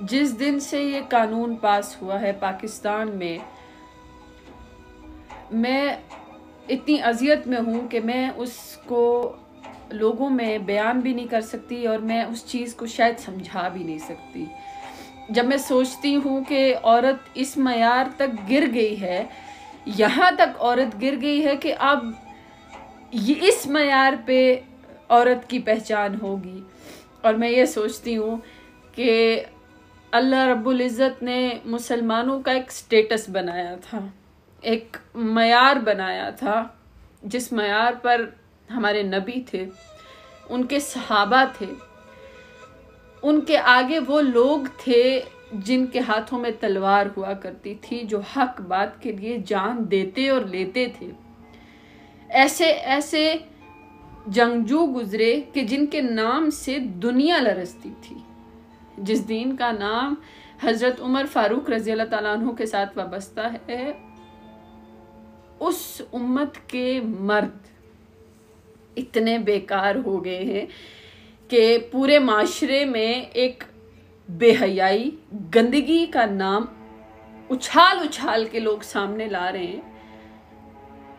जिस दिन से ये कानून पास हुआ है पाकिस्तान में, मैं इतनी अजियत में हूँ कि मैं उसको लोगों में बयान भी नहीं कर सकती और मैं उस चीज़ को शायद समझा भी नहीं सकती। जब मैं सोचती हूँ कि औरत इस मयार तक गिर गई है, यहाँ तक औरत गिर गई है कि अब ये इस मयार पे औरत की पहचान होगी। और मैं ये सोचती हूँ कि अल्लाह रब्बुल इज़्ज़त ने मुसलमानों का एक स्टेटस बनाया था, एक मयार बनाया था, जिस मयार पर हमारे नबी थे, उनके सहाबा थे, उनके आगे वो लोग थे जिनके हाथों में तलवार हुआ करती थी, जो हक बात के लिए जान देते और लेते थे। ऐसे ऐसे जंगजू गुजरे कि जिनके नाम से दुनिया लरजती थी। जिस दीन का नाम हजरत उमर फारूक रज़ी अल्लाह ताला अन्हु के साथ वाबस्ता है, उस उम्मत के मर्द इतने बेकार हो गए हैं कि पूरे माशरे में एक बेहयाई, गंदगी का नाम उछाल उछाल के लोग सामने ला रहे हैं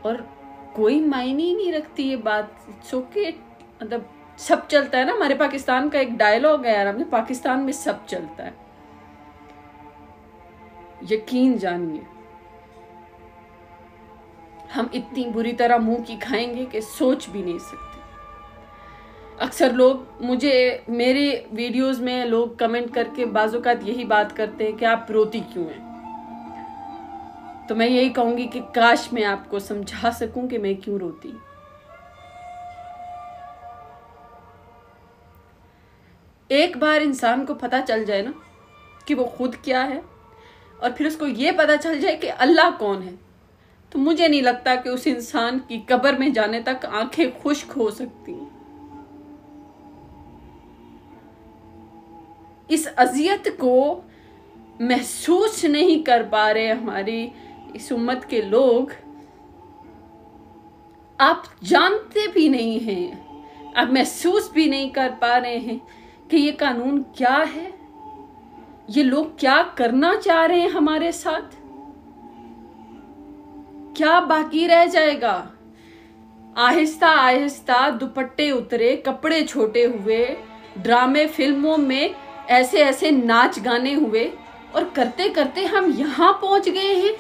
और कोई मायने ही नहीं रखती ये बात। सोके मतलब सब चलता है ना। हमारे पाकिस्तान का एक डायलॉग है यार, हमने पाकिस्तान में सब चलता है, यकीन जानिए। हम इतनी बुरी तरह मुंह की खाएंगे कि सोच भी नहीं सकते। अक्सर लोग मुझे, मेरे वीडियोस में लोग कमेंट करके बाज़ोकात यही बात करते हैं कि आप रोती क्यों हैं। तो मैं यही कहूंगी कि काश मैं आपको समझा सकूं कि मैं क्यों रोती। एक बार इंसान को पता चल जाए ना कि वो खुद क्या है, और फिर उसको ये पता चल जाए कि अल्लाह कौन है, तो मुझे नहीं लगता कि उस इंसान की कब्र में जाने तक आंखें खुश्क हो सकती। इस अजियत को महसूस नहीं कर पा रहे हमारी इस उम्मत के लोग। आप जानते भी नहीं हैं, आप महसूस भी नहीं कर पा रहे हैं कि ये कानून क्या है, ये लोग क्या करना चाह रहे हैं हमारे साथ। क्या बाकी रह जाएगा? आहिस्ता आहिस्ता दुपट्टे उतरे, कपड़े छोटे हुए, ड्रामे फिल्मों में ऐसे ऐसे नाच गाने हुए, और करते करते हम यहां पहुंच गए हैं।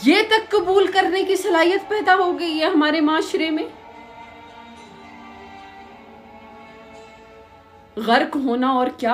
ये तक कबूल करने की सलाहियत पैदा हो गई है हमारे माशरे में। गर्क होना और क्या